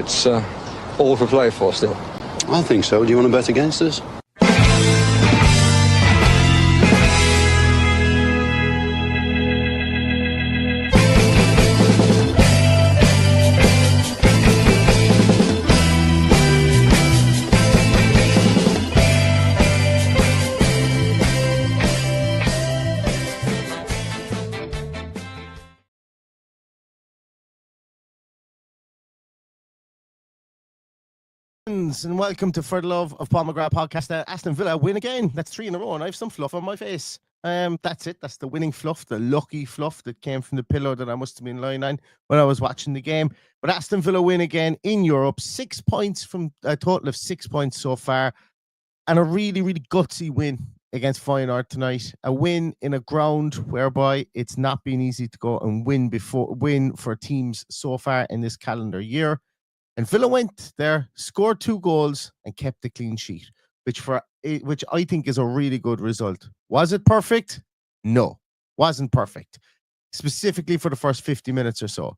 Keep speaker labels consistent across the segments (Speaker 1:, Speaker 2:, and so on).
Speaker 1: it's all to play for still.
Speaker 2: I think so. Do you want to bet against us?
Speaker 3: And welcome to For the Love of Paul McGrath podcast. Aston Villa win again. That's 3 in a row, and I have some fluff on my face. That's it. That's the winning fluff, the lucky fluff that came from the pillow that I must have been lying on when I was watching the game. But Aston Villa win again in Europe. 6 points from a total of 6 points so far, and a really, really gutsy win against FEYENOORD tonight. A win in a ground whereby it's not been easy to go and win for teams so far in this calendar year. And Villa went there, scored 2 goals, and kept the clean sheet, which I think is a really good result. Was it perfect? No, wasn't perfect, specifically for the first 50 minutes or so.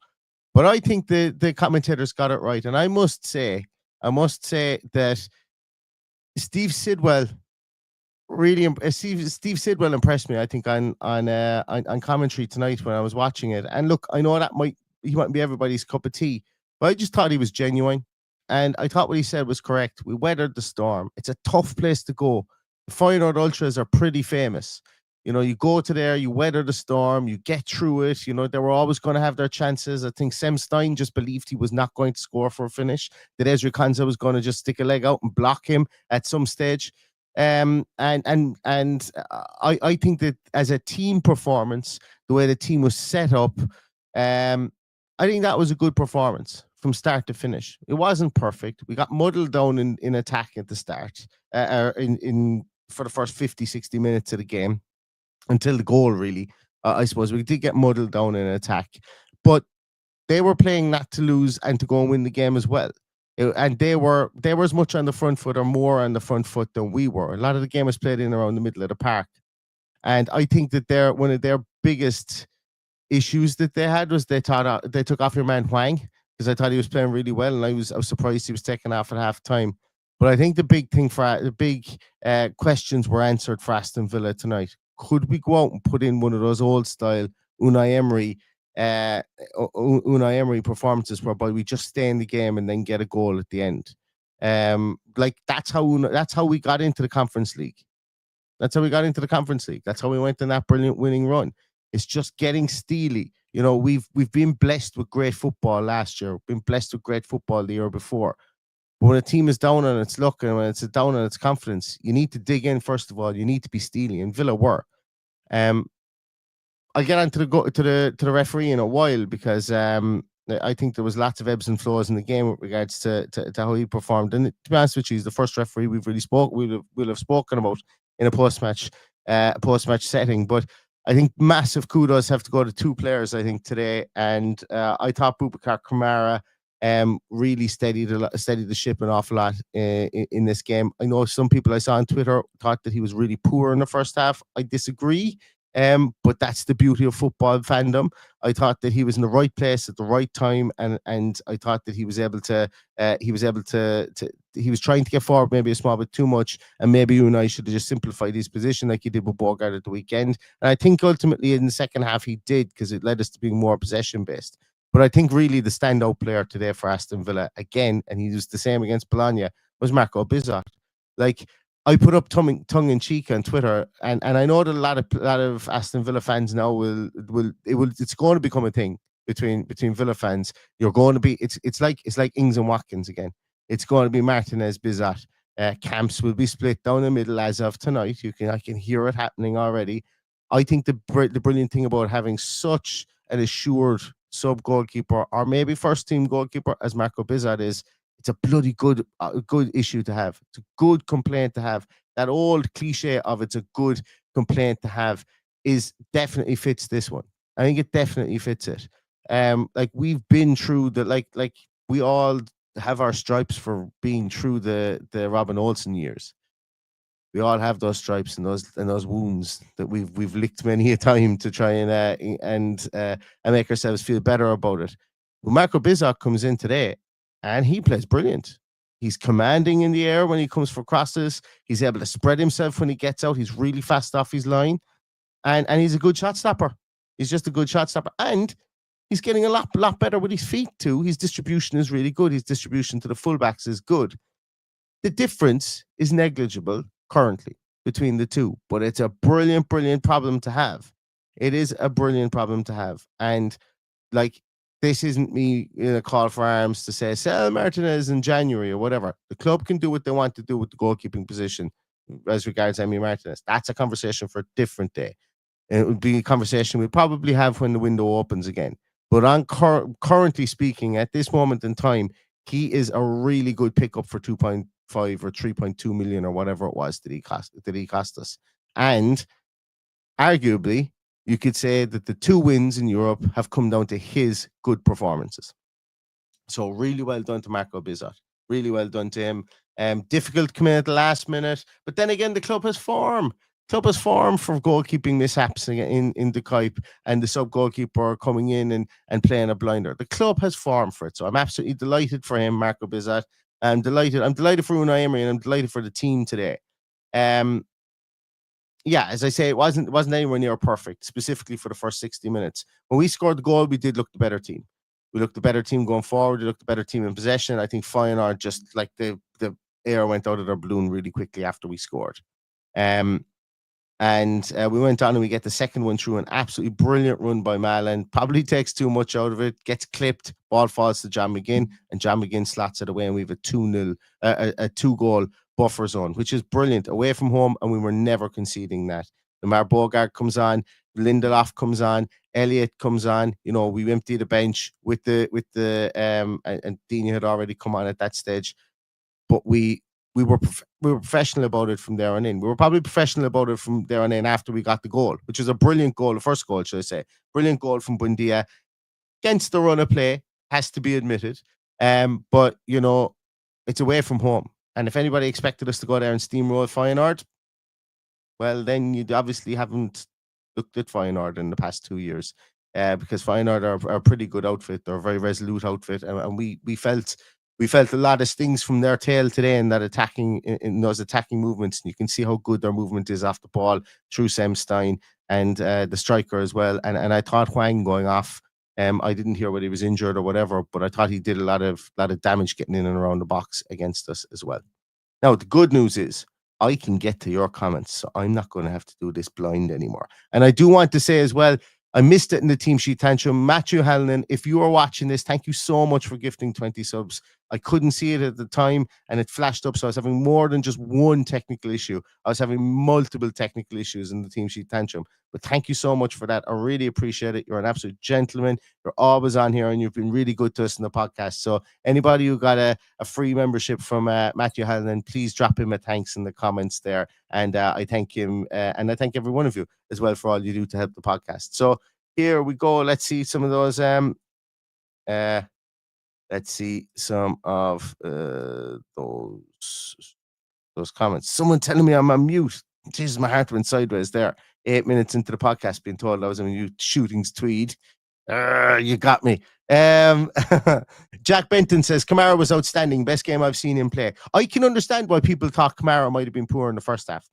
Speaker 3: But I think the commentators got it right, and I must say that Steve Sidwell Steve Sidwell impressed me. I think on commentary tonight when I was watching it. And look, I know he might be everybody's cup of tea. But I just thought he was genuine, and I thought what he said was correct. We weathered the storm. It's a tough place to go. The FEYENOORD Ultras are pretty famous. You know, you go to there, you weather the storm, you get through it. You know, they were always going to have their chances. I think Sem Stein just believed he was not going to score for a finish, that Ezri Konsa was going to just stick a leg out and block him at some stage. I think that as a team performance, the way the team was set up, I think that was a good performance from start to finish. It wasn't perfect. We got muddled down in attack at the start, for the first 50, 60 minutes of the game until the goal, really. I suppose we did get muddled down in attack, but they were playing not to lose and to go and win the game as well. And they were as much on the front foot or more on the front foot than we were. A lot of the game was played in around the middle of the park. And I think that one of their biggest issues that they had was they took off your man Hwang, because I thought he was playing really well, and I was surprised he was taken off at half time. But I think the big questions were answered for Aston Villa tonight. Could we go out and put in one of those old style Unai Emery performances whereby we just stay in the game and then get a goal at the end? That's how we got into the Conference League. That's how we got into the Conference League. That's how we went on that brilliant winning run. It's just getting steely. You know, we've been blessed with great football last year. We've been blessed with great football the year before. But when a team is down on its luck and when it's down on its confidence, you need to dig in first of all. You need to be steely, and Villa were. I'll get on to the referee in a while, because I think there was lots of ebbs and flows in the game with regards to how he performed. And to be honest with you, he's the first referee we've really we'll have spoken about in a post-match setting. But I think massive kudos have to go to 2 players, I think, today. And I thought Boubacar Kamara really steadied the ship an awful lot in this game. I know some people I saw on Twitter thought that he was really poor in the first half. I disagree. But that's the beauty of football fandom. I thought that he was in the right place at the right time, and I thought that he was trying to get forward maybe a small bit too much, and maybe Unai should have just simplified his position like he did with Bogart at the weekend. And I think ultimately in the second half he did, because it led us to being more possession based. But I think really the standout player today for Aston Villa again, and he was the same against Bologna, was Marco Bizzot. Like, I put up tongue in cheek on Twitter, and I know that a lot of Aston Villa fans now it's going to become a thing between Villa fans. You're going to be it's like Ings and Watkins again. It's going to be Martinez, Bizzot. Camps will be split down the middle as of tonight. I can hear it happening already. I think the brilliant thing about having such an assured sub goalkeeper, or maybe first team goalkeeper as Marco Bizzot is, it's a bloody good issue to have. It's a good complaint to have. That old cliche of it's a good complaint to have is definitely fits this one. I think it definitely fits it. Like, we've been through like we all have our stripes for being through the Robin Olsen years. We all have those stripes and those wounds that we've licked many a time to try and make ourselves feel better about it. When Marco Bizzot comes in today, and he plays brilliant. He's commanding in the air when he comes for crosses. He's able to spread himself when he gets out. He's really fast off his line, and he's a good shot stopper. He's just a good shot stopper, and he's getting a lot better with his feet too. His distribution is really good. His distribution to the fullbacks is good. The difference is negligible currently between the two, but it's a brilliant problem to have. It is a brilliant problem to have, and like, this isn't me in a call for arms to say sell Martinez in January or whatever. The club can do what they want to do with the goalkeeping position as regards Emi Martinez. That's a conversation for a different day. And it would be a conversation we'll probably have when the window opens again. But on currently speaking, at this moment in time, he is a really good pickup for 2.5 or 3.2 million or whatever it was that he cost us. And arguably, you could say that the 2 wins in Europe have come down to his good performances. So really well done to Marco Bizzot. Really well done to him. Difficult to come in at the last minute. But then again, the club has form. Club has form for goalkeeping mishaps in the Kuip and the sub-goalkeeper coming in and playing a blinder. The club has form for it. So I'm absolutely delighted for him, Marco Bizzot. I'm delighted for Unai Emery, and I'm delighted for the team today. Yeah, as I say, it wasn't anywhere near perfect, specifically for the first 60 minutes. When we scored the goal, we did look the better team. We looked the better team going forward. We looked the better team in possession. I think FEYENOORD just like the air went out of their balloon really quickly after we scored. And we went on and we get the second one through an absolutely brilliant run by Malin. Probably takes too much out of it, gets clipped, ball falls to John McGinn, and John McGinn slots it away, and we have a 2-0, a 2-goal buffer zone, which is brilliant, away from home, and we were never conceding that. Lamar Bogart comes on, Lindelof comes on, Elliott comes on. You know, we empty the bench with the and Dina had already come on at that stage, but we were professional about it from there on in. We were probably professional about it from there on in after we got the goal, which was a brilliant goal, the first goal, should I say. Brilliant goal from Buendia against the run of play, has to be admitted. But, you know, it's away from home. And if anybody expected us to go there and steamroll FEYENOORD, well, then you obviously haven't looked at FEYENOORD in the past 2 years, because FEYENOORD are a pretty good outfit. They're a very resolute outfit, and we felt a lot of stings from their tail today in that in those attacking movements. And you can see how good their movement is off the ball through Semstein and the striker as well. And I thought Hwang going off. I didn't hear whether he was injured or whatever, but I thought he did a lot of damage getting in and around the box against us as well. Now, the good news is I can get to your comments, so I'm not going to have to do this blind anymore. And I do want to say as well, I missed it in the team sheet tantrum. Matthew Hallinan, if you are watching this, thank you so much for gifting 20 subs. I couldn't see it at the time and it flashed up, so I was having more than just one technical issue. I was having multiple technical issues in the team sheet tantrum. But thank you so much for that. I really appreciate it. You're an absolute gentleman. You're always on here and you've been really good to us in the podcast. So anybody who got a free membership from Matthew Hallinan, please drop him a thanks in the comments there. And I thank him and I thank every one of you as well for all you do to help the podcast. So here we go. Let's see some of those. Let's see some of those comments. Someone telling me I'm on mute. Jesus, my heart went sideways there. 8 minutes into the podcast, being told I was on mute. Shootings tweed. You got me. Jack Benton says Kamara was outstanding. Best game I've seen him play. I can understand why people thought Kamara might have been poor in the first half.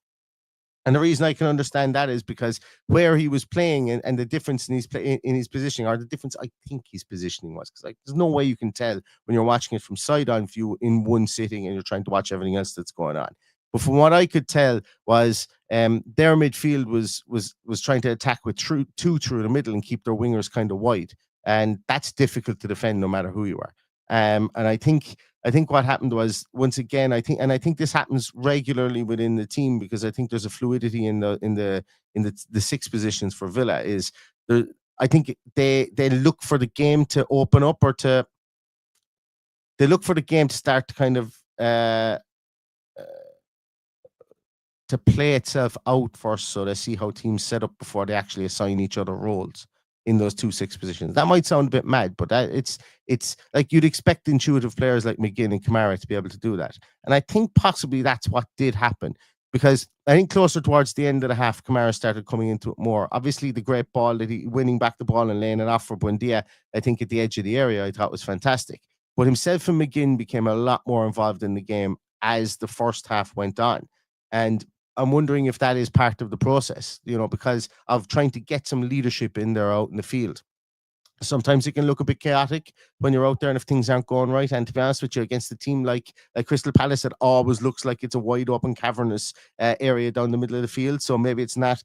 Speaker 3: And the reason I can understand that is because where he was playing and the difference in his positioning, or the difference I think his positioning was, because there's no way you can tell when you're watching it from side-on view in one sitting and you're trying to watch everything else that's going on. But from what I could tell was their midfield was trying to attack with two through the middle and keep their wingers kind of wide, and that's difficult to defend no matter who you are. And I think what happened was, once again, I think this happens regularly within the team, because I think there's a fluidity in the six positions for Villa. Is there, I think they look for the game to open up, or they look for the game to start to kind of to play itself out first, so they see how teams set up before they actually assign each other roles in those 2-6 positions. That might sound a bit mad, but it's like you'd expect intuitive players like McGinn and Kamara to be able to do that. And I think possibly that's what did happen, because I think closer towards the end of the half, Kamara started coming into it more. Obviously, the great ball that he winning back the ball and laying it off for Buendia, I think at the edge of the area, I thought was fantastic. But himself and McGinn became a lot more involved in the game as the first half went on. And I'm wondering if that is part of the process, because of trying to get some leadership in there out in the field. Sometimes it can look a bit chaotic when you're out there and if things aren't going right. And to be honest with you, against a team like Crystal Palace, it always looks like it's a wide open, cavernous area down the middle of the field. So maybe it's not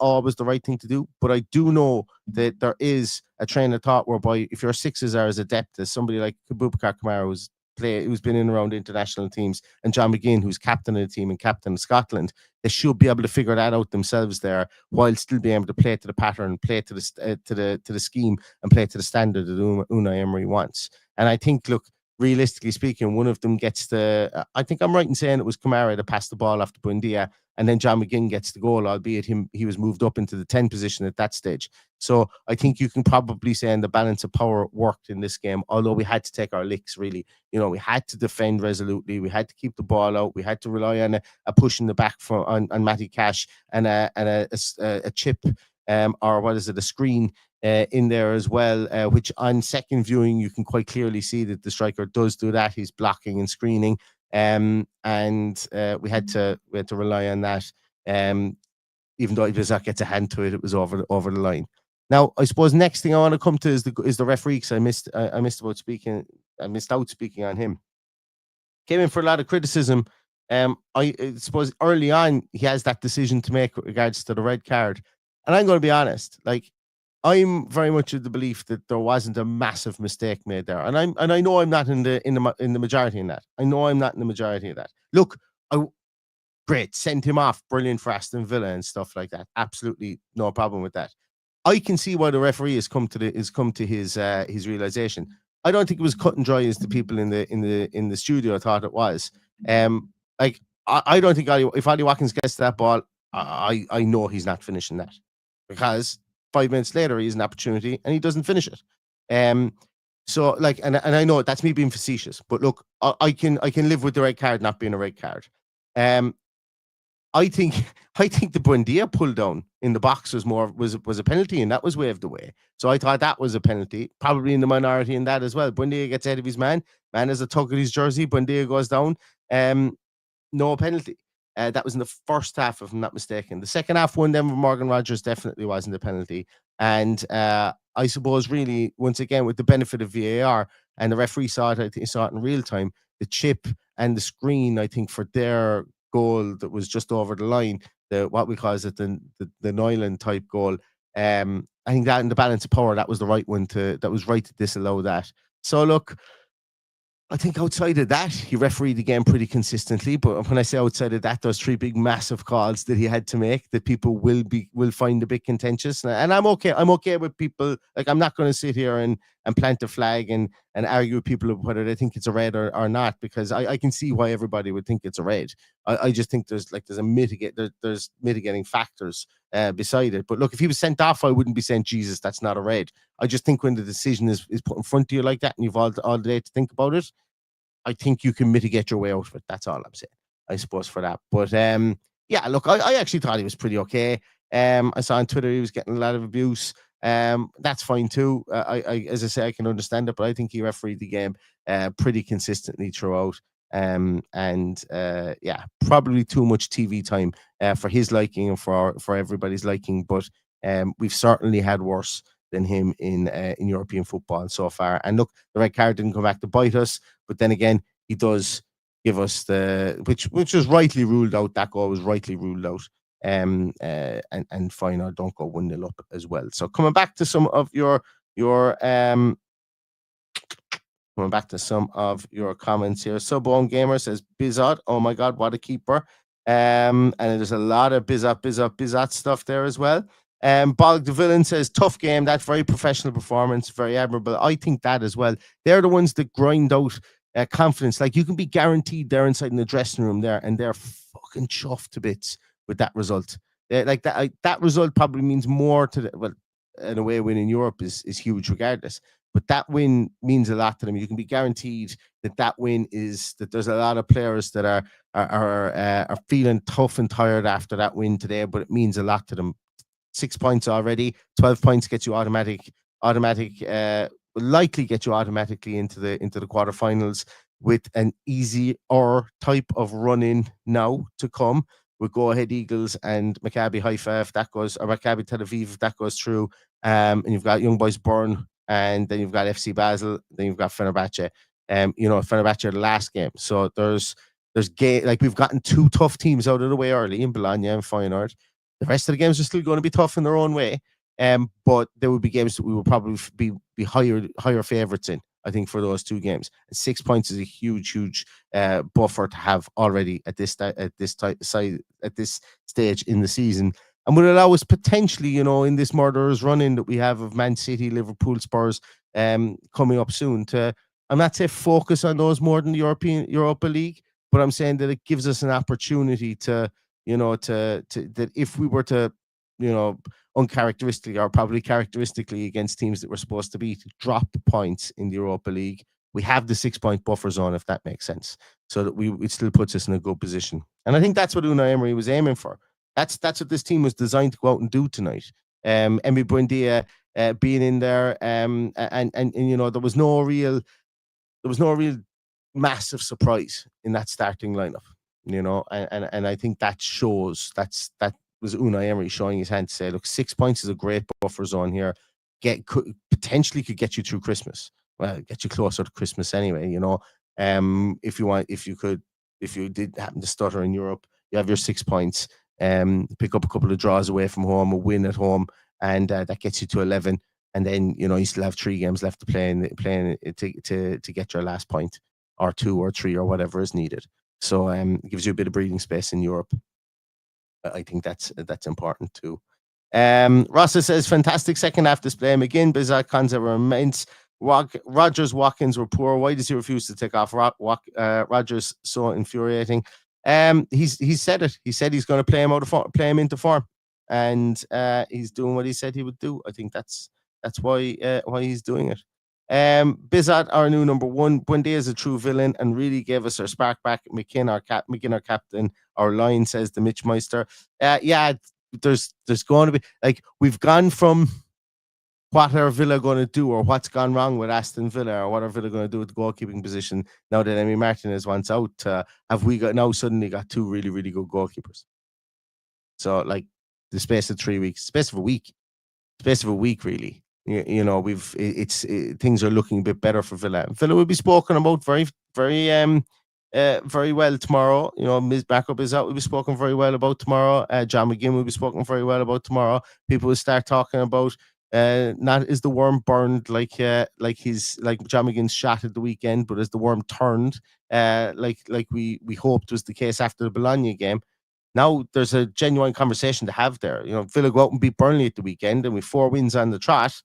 Speaker 3: always the right thing to do. But I do know that there is a train of thought whereby if your sixes are as adept as somebody like Boubacar Kamara, who's been in around international teams, and John McGinn, who's captain of the team and captain of Scotland, they should be able to figure that out themselves there, while still being able to play to the pattern, play to the scheme, and play to the standard that Unai Emery wants. And I think, look, realistically speaking, one of them gets I think I'm right in saying it was Kamara that passed the ball off to Buendia, and then John McGinn gets the goal, albeit he was moved up into the 10 position at that stage. So I think you can probably say the balance of power worked in this game, although we had to take our licks, really. We had to defend resolutely. We had to keep the ball out. We had to rely on a push in the back on Matty Cash and a chip, or what is it, a screen in there as well, which on second viewing, you can quite clearly see that the striker does do that. He's blocking and screening. And we had to rely on that. Even though Isaac gets a hand to it, it was over the line. Now, I suppose next thing I want to come to is the referee, because I missed out speaking on him. Came in for a lot of criticism. I suppose early on he has that decision to make with regards to the red card, and I'm going to be honest, I'm very much of the belief that there wasn't a massive mistake made there, and I know I'm not in the majority in that. I know I'm not in the majority of that. Look, great, send him off, brilliant for Aston Villa and stuff like that. Absolutely no problem with that. I can see why the referee has come to his realization. I don't think it was cut and dry as the people in the studio thought it was. I don't think if Ollie Watkins gets to that ball, I know he's not finishing that, because 5 minutes later he has an opportunity and he doesn't finish it. So and I know that's me being facetious, but look, I can live with the red card not being a red card. I think the Buendia pull down in the box was a penalty, and that was waved away. So I thought that was a penalty, probably in the minority in that as well. Buendia gets ahead of his man has a tug at his jersey, Buendia goes down. No penalty. That was in the first half, if I'm not mistaken. The second half one then with Morgan Rogers definitely wasn't a penalty. And I suppose really, once again, with the benefit of VAR, and the referee saw it, I think he saw it in real time, the chip and the screen, I think, for their goal that was just over the line, what we call it, the Nyland type goal. I think that in the balance of power, that was the right one that was right to disallow that. So look, I think outside of that, he refereed the game pretty consistently. But when I say outside of that, those three big, massive calls that he had to make that people will find a bit contentious. And I'm okay. I'm okay with people. I'm not going to sit here and plant a flag and argue with people whether they think it's a red or not, because I can see why everybody would think it's a red. I just think there's mitigating factors beside it. But look, if he was sent off, I wouldn't be saying, Jesus, that's not a red. I just think when the decision is put in front of you like that and you've all the day to think about it, I think you can mitigate your way out of it. That's all I'm saying, I suppose, for that. But yeah, look, I actually thought he was pretty okay. I saw on Twitter he was getting a lot of abuse. That's fine too. As I say, I can understand it, but I think he refereed the game pretty consistently throughout. Yeah, probably too much TV time for his liking and for everybody's liking. But we've certainly had worse than him in European football so far. And look, the red card didn't come back to bite us, but then again, he does give us which was rightly ruled out. That goal was rightly ruled out. And Feyenoord don't go 1-0 up as well. So coming back to some of your comments here. Subbone Gamer says Bizot, oh my god, what a keeper. And there's a lot of Bizot stuff there as well. Bolg the Villain says tough game, that's very professional performance, very admirable. I think that as well. They're the ones that grind out confidence. Like, you can be guaranteed they're inside in the dressing room there and they're fucking chuffed to bits with that result. Like that result probably means more to an away win in Europe is huge regardless. But that win means a lot to them. You can be guaranteed that win is that there's a lot of players that are feeling tough and tired after that win today, but it means a lot to them. 6 points already, 12 points gets you automatic will likely get you automatically into the quarterfinals with an easier type of run-in now to come with Go Ahead Eagles and Maccabi Haifa if that goes, or Maccabi Tel Aviv if that goes through. And you've got Young Boys Bern, and then you've got FC Basel, then you've got Fenerbahce. Fenerbahce are the last game. So there's like we've gotten 2 tough teams out of the way early in Bologna and FEYENOORD. The rest of the games are still going to be tough in their own way. But there would be games that we will probably be higher favourites in, I think, for those 2 games. And 6 points is a huge buffer to have already at this stage in the season, and would allow us potentially, in this murderer's run-in that we have of Man City, Liverpool, Spurs, coming up soon. I'm not saying focus on those more than the Europa League, but I'm saying that it gives us an opportunity to that if we were to, uncharacteristically or probably characteristically against teams that we're supposed to beat, drop points in the Europa League, we have the 6-point buffer zone, if that makes sense, so that it still puts us in a good position. And I think that's what Unai Emery was aiming for. That's what this team was designed to go out and do tonight. Emi Buendia being in there, and there was no real massive surprise in that starting lineup. And I think that shows that was Unai Emery showing his hand to say, look, 6 points is a great buffer zone here. Potentially could get you through Christmas. Well, get you closer to Christmas anyway. If you did happen to stutter in Europe, you have your 6 points. Pick up a couple of draws away from home, a win at home, and that gets you to 11. And then you still have 3 games left to play to get your last point, or 2 or 3 or whatever is needed. So it gives you a bit of breathing space in Europe. I think that's important too. Rossa says fantastic second half display. McGinn, Bizak, Konza were immense. Rogers, Watkins were poor. Why does he refuse to take off Rogers? So infuriating. He said it. He said he's going to play him into form, and he's doing what he said he would do. I think that's why he's doing it. Bizat, our new number 1. Buendia is a true villain and really gave us our spark back. McGinn, our captain. Our line, says the Mitchmeister. There's going to be, like, we've gone from what are Villa going to do, or what's gone wrong with Aston Villa, or what are Villa going to do with the goalkeeping position now that Emi Martinez wants out. Have we suddenly got 2 really, really good goalkeepers? So, like, the space of 3 weeks, space of a week, really. Things are looking a bit better for Villa. Villa will be spoken about very, very, very well tomorrow. His backup is out. We'll be spoken very well about tomorrow. John McGinn will be spoken very well about tomorrow. People will start talking about not is the worm burned like John McGinn's shot at the weekend, but is the worm turned like we hoped was the case after the Bologna game. Now there's a genuine conversation to have there. Villa go out and beat Burnley at the weekend, and with 4 wins on the trot.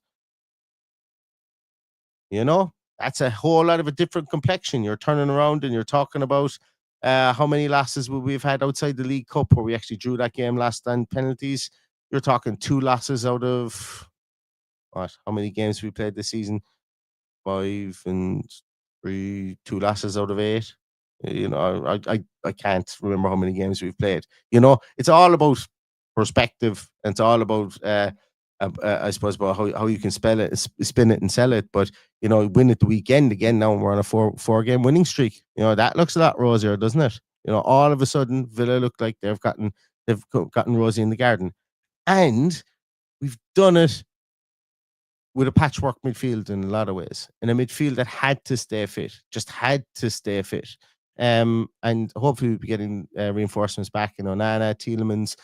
Speaker 3: That's a whole lot of a different complexion. You're turning around and you're talking about how many losses we've had outside the League Cup, where we actually drew that game last on penalties. You're talking 2 losses out of how many games we played this season? 5 and 3, 2 losses out of 8. I can't remember how many games we've played. It's all about perspective, and it's all about I suppose about how you can spin it and sell it. But win at the weekend again. Now we're on a 4 game winning streak. That looks a lot rosier, doesn't it? All of a sudden Villa look like they've gotten rosy in the garden, and we've done it with a patchwork midfield in a lot of ways, in a midfield that had to stay fit, just had to stay fit. And hopefully we'll be getting reinforcements back. Nana, Tielemans,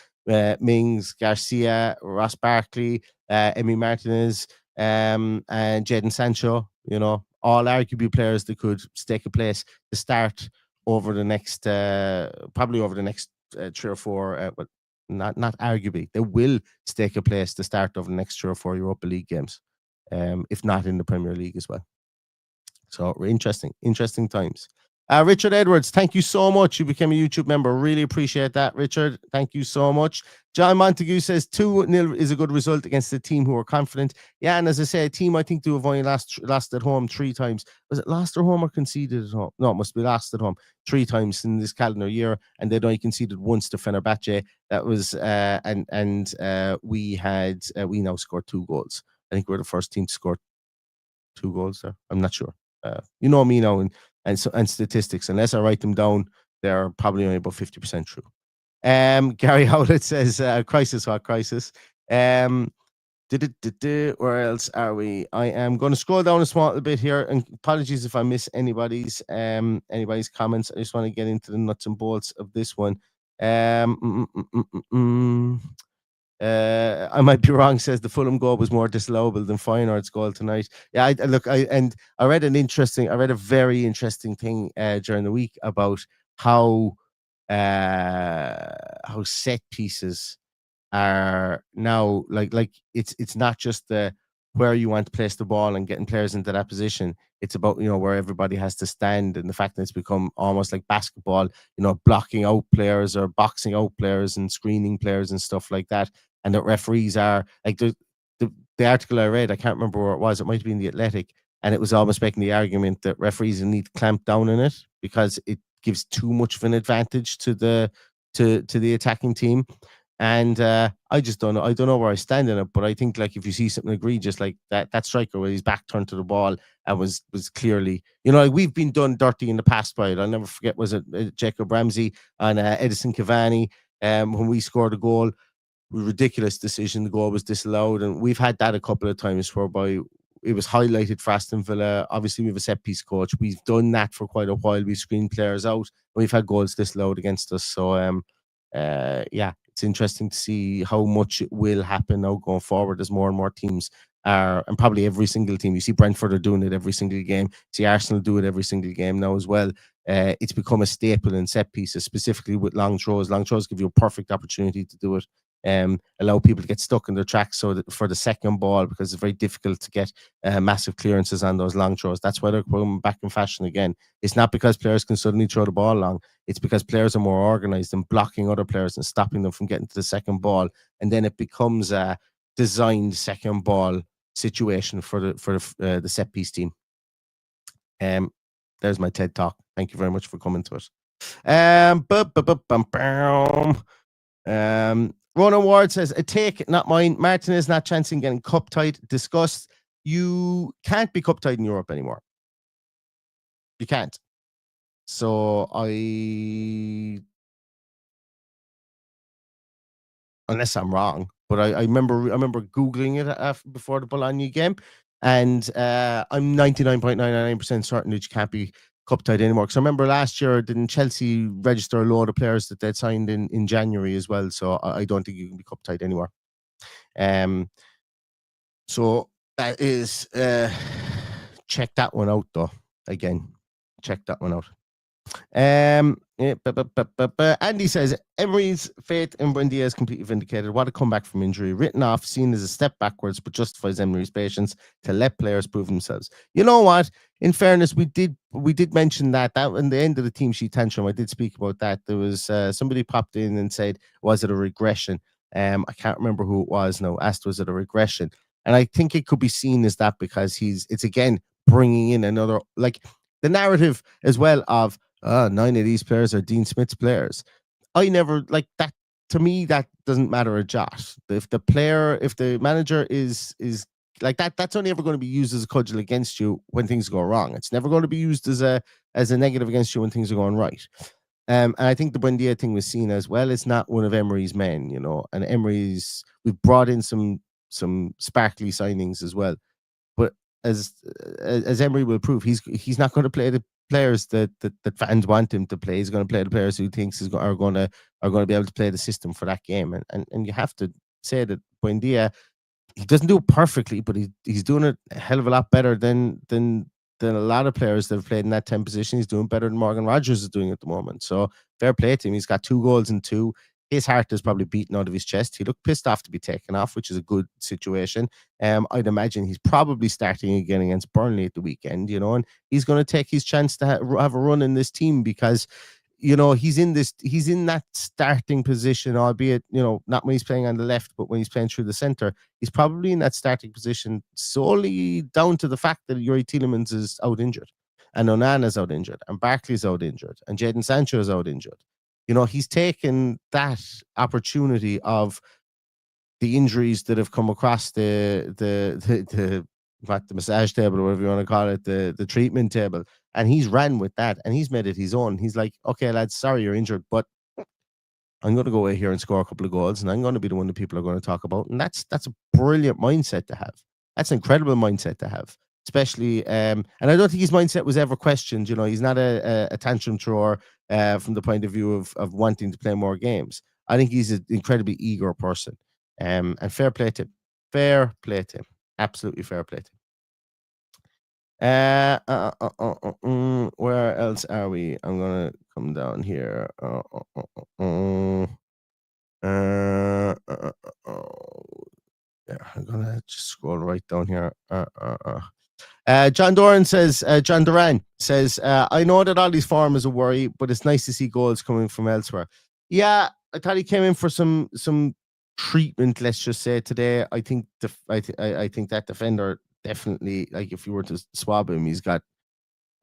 Speaker 3: Mings, Garcia, Ross Barkley, Emi Martinez, and Jadon Sancho. All arguably players that could stake a place to start over the next, probably over the next 3 or 4. But not arguably, they will stake a place to start over the next 3 or 4 Europa League games, if not in the Premier League as well. So interesting times. Richard Edwards, thank you so much. You became a YouTube member. Really appreciate that, Richard. Thank you so much. John Montague says 2-0 is a good result against a team who are confident. Yeah, and as I say, a team I think to have only lost at home 3 times. Was it lost at home or conceded at home? No, it must be lost at home 3 times in this calendar year, and they'd only conceded once to Fenerbahce. That was we now scored 2 goals. I think we're the first team to score 2 goals there. I'm not sure. You know me now, and statistics. Unless I write them down, they're probably only about 50% true. Gary Howlett says, "Crisis, what crisis?" Um, Where else are we? I am going to scroll down a small little bit here, and apologies if I miss anybody's comments. I just want to get into the nuts and bolts of this one. Um, mm, mm, mm, mm, mm. I might be wrong. Says the Fulham goal was more disallowable than Feyenoord's goal tonight. Yeah, I read a very interesting thing during the week about how set pieces are now like it's not just the where you want to place the ball and getting players into that position. It's about where everybody has to stand, and the fact that it's become almost like basketball, blocking out players or boxing out players and screening players and stuff like that. And that referees are like the article I read, I can't remember where it was. It might have been the Athletic, and it was almost making the argument that referees need to clamp down on it because it gives too much of an advantage to the attacking team. And I just don't know. I don't know where I stand in it, but I think like if you see something egregious like that striker with his back turned to the ball and was clearly, like we've been done dirty in the past by it. I'll never forget. Was it Jacob Ramsey and Edison Cavani when we scored a goal? Ridiculous decision. The goal was disallowed, and we've had that a couple of times whereby it was highlighted for Aston Villa. Obviously, we have a set piece coach. We've done that for quite a while. We've screened players out, and we've had goals disallowed against us. So, yeah, it's interesting to see how much it will happen now going forward as more and more teams are, and probably every single team. You see Brentford are doing it every single game. You see Arsenal do it every single game now as well. It's become a staple in set pieces, specifically with long throws. Long throws give you a perfect opportunity to do it. Allow people to get stuck in their tracks so that for the second ball, because it's very difficult to get massive clearances on those long throws. That's why they're coming back in fashion again. It's not because players can suddenly throw the ball long. It's because players are more organized and blocking other players and stopping them from getting to the second ball. And then it becomes a designed second ball situation for the set piece team. There's my TED talk. Thank you very much for coming to it. Ronan Ward says, a take, not mine. Martinez not chancing getting cup tight. Discussed. You can't be cup tight in Europe anymore. You can't. So unless I'm wrong, but I remember Googling it before the Bologna game, and I'm 99.99% certain that you can't be cup tight anymore. Because I remember last year, didn't Chelsea register a load of players that they'd signed in January as well? So I don't think you can be cup tight anymore. So that is check that one out though. Again, check that one out. Andy says Emery's faith in Buendia is completely vindicated. What a comeback from injury, written off, seen as a step backwards, but justifies Emery's patience to let players prove themselves. You know what? In fairness, we did mention that in the end of the team sheet tantrum. I did speak about that. There was somebody popped in and said, "Was it a regression?" I can't remember who it was. No, asked, "Was it a regression?" And I think it could be seen as that because it's again bringing in another, like the narrative as well of 9 of these players are Dean Smith's players. I never like that. To me, that doesn't matter a jot. If the manager is like that, that's only ever going to be used as a cudgel against you when things go wrong. It's never going to be used as a negative against you when things are going right. And I think the Buendia thing was seen as, well, it's not one of Emery's men, and we've brought in some sparkly signings as well. But as Emery will prove, he's not going to play the players that fans want him to play. He's going to play the players who thinks are going to be able to play the system for that game. And you have to say that Buendia, he doesn't do it perfectly, but he's doing it a hell of a lot better than a lot of players that have played in that 10 position. He's doing better than Morgan Rogers is doing at the moment. So fair play to him. He's got 2 goals in 2. His heart is probably beaten out of his chest. He looked pissed off to be taken off, which is a good situation. I'd imagine he's probably starting again against Burnley at the weekend, and he's going to take his chance to have a run in this team because, he's in that starting position, albeit, not when he's playing on the left, but when he's playing through the center, he's probably in that starting position solely down to the fact that Yuri Tielemans is out injured, and Onana's out injured, and Barkley's out injured, and Jadon Sancho is out injured. He's taken that opportunity of the injuries that have come across the not the massage table or whatever you want to call it, the treatment table, and he's ran with that and he's made it his own. He's like, okay, lads, sorry you're injured, but I'm going to go away here and score a couple of goals, and I'm going to be the one that people are going to talk about. And that's a brilliant mindset to have. That's an incredible mindset to have, especially. And I don't think his mindset was ever questioned. You know, he's not a tantrum thrower from the point of view of wanting to play more games. I think he's an incredibly eager person. And fair play to him. Fair play to him. Absolutely fair play to him. Where else are we? I'm gonna come down here. Yeah, I'm gonna just scroll right down here. John Duran says, I know that Ollie's form is a worry, but it's nice to see goals coming from elsewhere. Yeah, I thought he came in for some treatment, let's just say today. I think I think that defender definitely, like, if you were to swab him,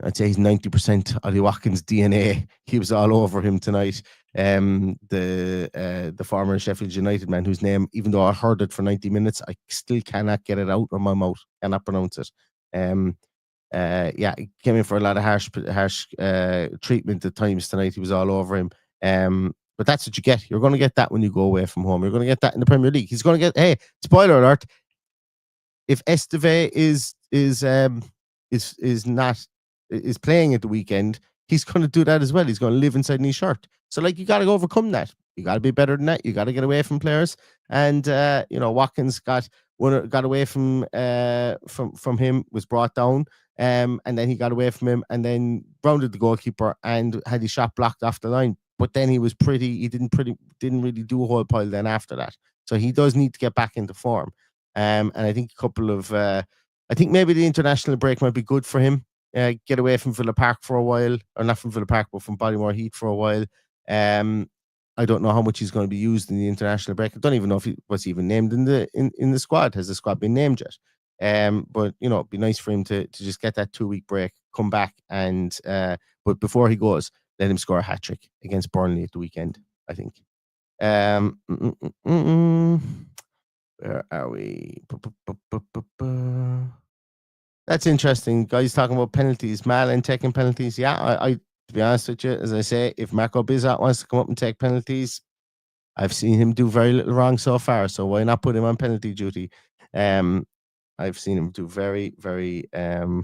Speaker 3: I'd say he's 90% Ollie Watkins DNA. He was all over him tonight. The former Sheffield United man, whose name, even though I heard it for 90 minutes, I still cannot get it out of my mouth. Cannot pronounce it. Yeah, he came in for a lot of harsh treatment at times tonight. He was all over him. But that's what you get. You're going to get that when you go away from home. You're going to get that in the Premier League. He's going to get. Hey, spoiler alert! If Esteve is playing at the weekend, he's going to do that as well. He's going to live inside his shirt. So, like, you got to overcome that. You got to be better than that. You got to get away from players. And Watkins got away from him, was brought down, and then he got away from him, and then rounded the goalkeeper and had his shot blocked off the line. But then he didn't really do a whole pile then after that. So he does need to get back into form. And I think I think maybe the international break might be good for him. Get away from Villa Park for a while, or not from Villa Park, but from Ballymore Heat for a while. I don't know how much he's going to be used in the international break. I don't even know if he was even named in the squad. Has the squad been named yet? But it'd be nice for him to just get that 2-week break, come back, and but before he goes, let him score a hat trick against Burnley at the weekend, I think. Where are we? That's interesting. Guys talking about penalties. Malin taking penalties. Yeah, I to be honest with you, as I say, if Marco Bizot wants to come up and take penalties, I've seen him do very little wrong so far. So why not put him on penalty duty? I've seen him do very, very, very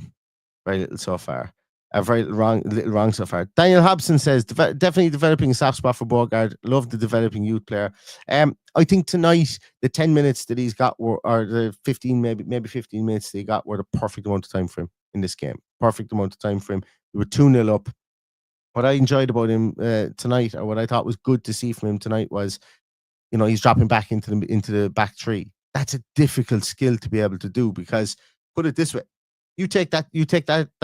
Speaker 3: little so far. Very little wrong so far. Daniel Hobson says, definitely developing a soft spot for Bogard. Love the developing youth player. I think tonight, the 10 minutes that he's got, or the 15, maybe 15 minutes that he got, were the perfect amount of time for him in this game. Perfect amount of time for him. We were 2-0 up. What I enjoyed about him tonight, or what I thought was good to see from him tonight, was, he's dropping back into the back three. That's a difficult skill to be able to do, because, put it this way, you take that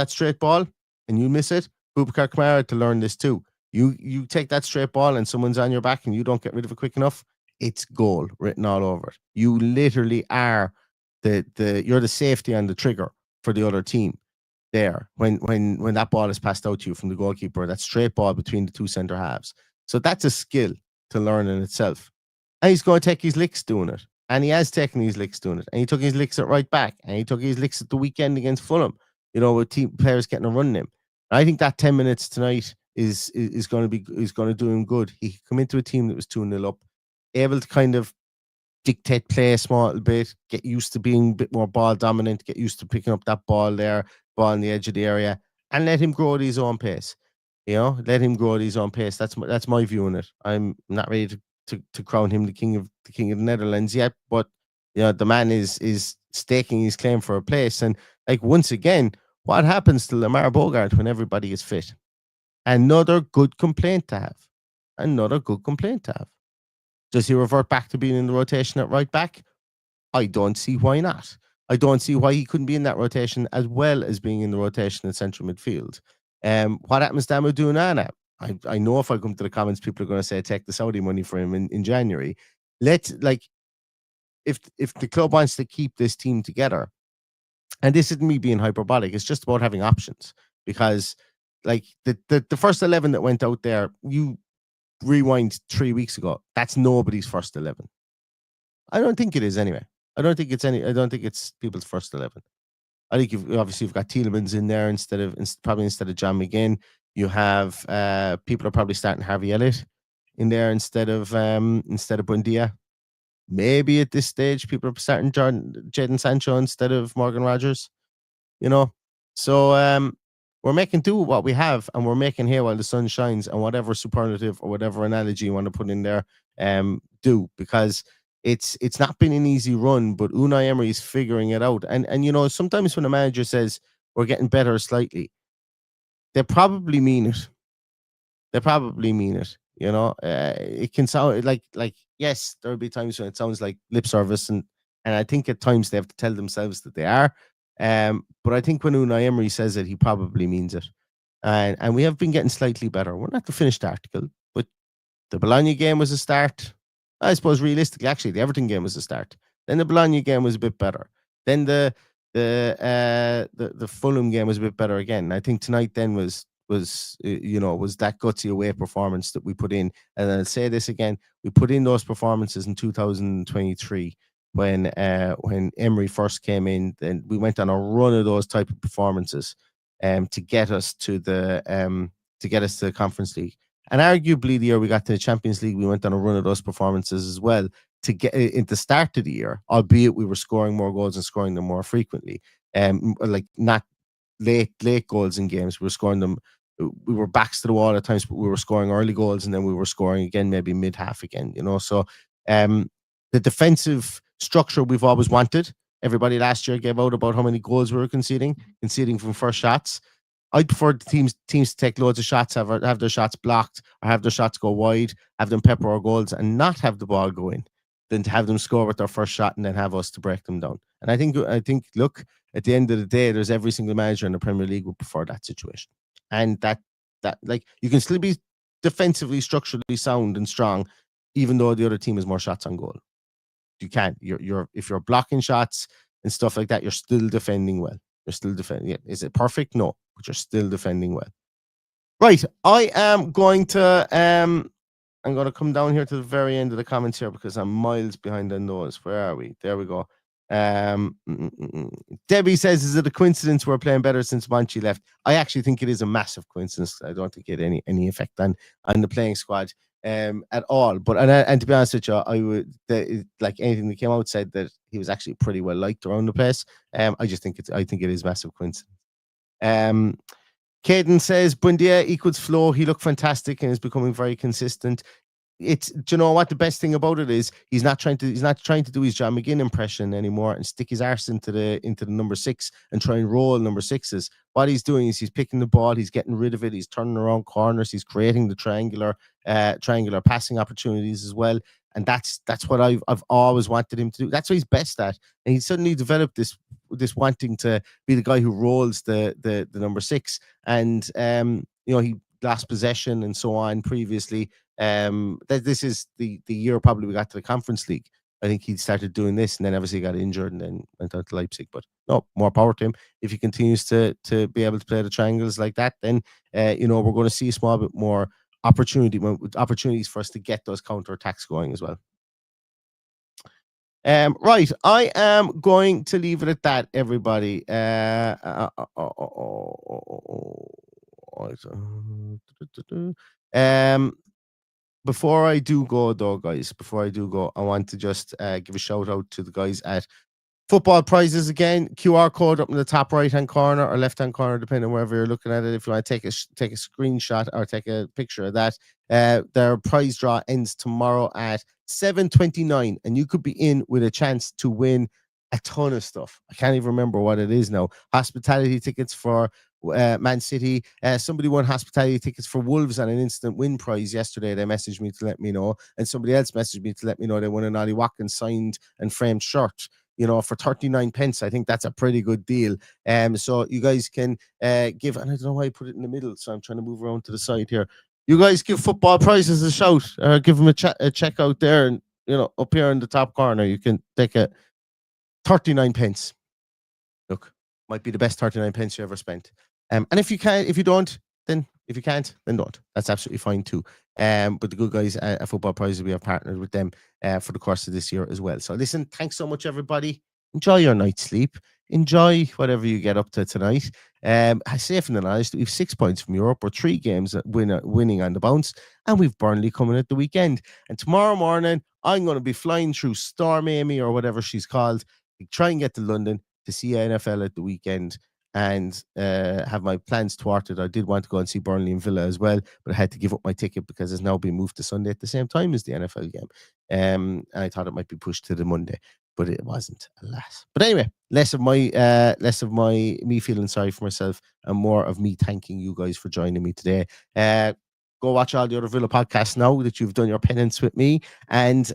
Speaker 3: straight ball and you miss it. Boubacar Kamara had to learn this too. You take that straight ball and someone's on your back and you don't get rid of it quick enough, it's goal written all over it. You literally are you're the safety on the trigger for the other team there when that ball is passed out to you from the goalkeeper, that straight ball between the two centre halves. So that's a skill to learn in itself. And he's going to take his licks doing it. And he has taken his licks doing it. And he took his licks at right back. And he took his licks at the weekend against Fulham, with team players getting a run in him. And I think that 10 minutes tonight is going to do him good. He come into a team that was 2-0 up, able to kind of dictate play a small little bit, get used to being a bit more ball dominant, get used to picking up that ball on the edge of the area, and let him grow at his own pace. Let him grow at his own pace. That's my view on it. I'm not ready to crown him the king of the Netherlands yet, but the man is staking his claim for a place. And, like, once again, what happens to Lamar Bogart when everybody is fit? Another good complaint to have. Does he revert back to being in the rotation at right back? I don't see why not. I don't see why he couldn't be in that rotation as well as being in the rotation in central midfield. What happens to Amadou Onana? I know if I come to the comments, people are going to say take the Saudi money for him in January. If the club wants to keep this team together, and this isn't me being hyperbolic, it's just about having options. Because, like, the first 11 that went out there, you rewind 3 weeks ago, that's nobody's first 11. I don't think it is anyway. I don't think it's people's first 11. I think you've got Tielemans in there probably instead of John McGinn. You have people are probably starting Harvey Elliott in there instead of Buendia. Maybe at this stage, people are starting Jadon Sancho instead of Morgan Rogers. You know, so we're making do with what we have, and we're making hay while the sun shines. And whatever superlative or whatever analogy you want to put in there, do, because it's not been an easy run, but Unai Emery is figuring it out. And sometimes when a manager says we're getting better slightly, they probably mean it. They probably mean it. It can sound like yes, there'll be times when it sounds like lip service, and I think at times they have to tell themselves that they are. But I think when Unai Emery says it, he probably means it. And we have been getting slightly better. We're not the finished article, but the Bologna game was a start. I suppose realistically, actually, the Everton game was a start. Then the Bologna game was a bit better. Then the Fulham game was a bit better again. I think tonight then was that gutsy away performance that we put in. And I'll say this again: we put in those performances in 2023 when Emery first came in. Then we went on a run of those type of performances to get us to the Conference League. And arguably, the year we got to the Champions League, we went on a run of those performances as well to get into the start of the year, albeit we were scoring more goals and scoring them more frequently. Like not late goals in games. We were scoring them. We were backs to the wall at times, but we were scoring early goals, and then we were scoring again, maybe mid half again. So the defensive structure we've always wanted. Everybody last year gave out about how many goals we were conceding from first shots. I'd prefer the teams to take loads of shots, have their shots blocked, or have their shots go wide, have them pepper our goals, and not have the ball go in, than to have them score with their first shot and then have us to break them down. And I think, look, at the end of the day, there's every single manager in the Premier League would prefer that situation. And that like you can still be defensively, structurally sound and strong, even though the other team has more shots on goal. You can't. If you're blocking shots and stuff like that, you're still defending well. You're still defending. Yeah. Is it perfect? No, but you're still defending well. Right. I am going to I'm going to come down here to the very end of the comments here because I'm miles behind on those. Where are we? There we go. Debbie says, is it a coincidence we're playing better since Monchi left? I actually think it is a massive coincidence. I don't think it had any effect on the playing squad at all. But and to be honest with you, I would like anything that came out said that he was actually pretty well liked around the place. I think it is massive coincidence. Caden says Buendia equals flow. He looked fantastic and is becoming very consistent. Do you know what the best thing about it is? He's not trying to do his John McGinn impression anymore and stick his arse into the number 6 and try and roll number 6s. What he's doing is he's picking the ball, he's getting rid of it, he's turning around corners, he's creating the triangular passing opportunities as well. And that's what I've always wanted him to do. That's what he's best at. And he suddenly developed this wanting to be the guy who rolls the number 6. And he lost possession and so on previously. This is the year probably we got to the Conference League. I think he started doing this, and then obviously got injured and then went out to Leipzig. But no, more power to him. If he continues to be able to play the triangles like that, then we're going to see a small bit more opportunities for us to get those counter attacks going as well. Right, I am going to leave it at that, everybody. Before I do go, though, guys, I want to just give a shout out to the guys at Football Prizes again. QR code up in the top right-hand corner or left-hand corner, depending on wherever you're looking at it. If you want to take a screenshot or take a picture of that, their prize draw ends tomorrow at 7:29, and you could be in with a chance to win a ton of stuff. I can't even remember what it is now. Hospitality tickets for Man City. Somebody won hospitality tickets for Wolves on an instant win prize yesterday. They messaged me to let me know, and somebody else messaged me to let me know they won an Ollie Watkins signed and framed shirt, for 39 pence. I think that's a pretty good deal. So you guys can give, and I don't know why I put it in the middle, so I'm trying to move around to the side here. You guys give Football Prizes a shout, give them a check out there, and up here in the top corner you can take a 39 pence. Look, might be the best 39 pence you ever spent. And if you can't, if you don't, then if you can't, then don't. That's absolutely fine too. But the good guys at Football Prizes, we have partnered with them for the course of this year as well. So listen, thanks so much, everybody. enjoy your night's sleep. Enjoy whatever you get up to tonight. Safe in the knowledge that we've 6 points from Europe. We're 3 games winning on the bounce, and we've Burnley coming at the weekend. And tomorrow morning, I'm going to be flying through Storm Amy or whatever she's called, try and get to London to see NFL at the weekend, and have my plans thwarted. I did want to go and see Burnley and Villa as well, but I had to give up my ticket because it's now been moved to Sunday at the same time as the NFL game. And I thought it might be pushed to the Monday, but it wasn't, alas. But anyway, less of my me feeling sorry for myself and more of me thanking you guys for joining me today. Go watch all the other Villa podcasts now that you've done your penance with me, and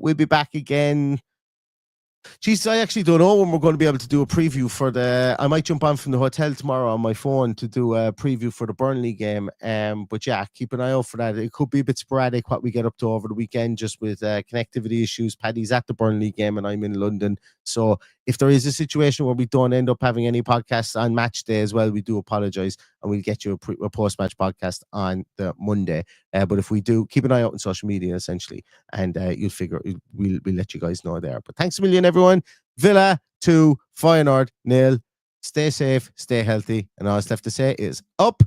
Speaker 3: we'll be back again. Jeez, I actually don't know when we're going to be able to do a preview for the. I might jump on from the hotel tomorrow on my phone to do a preview for the Burnley game. But yeah, keep an eye out for that. It could be a bit sporadic what we get up to over the weekend, just with connectivity issues. Paddy's at the Burnley game and I'm in London. So if there is a situation where we don't end up having any podcasts on match day as well, we do apologize, and we'll get you a post-match podcast on the Monday. But if we do, keep an eye out on social media, essentially, and you'll figure we'll let you guys know there. But thanks a million, everyone. Villa 2, FEYENOORD 0. Stay safe, stay healthy, and all that's left to say is up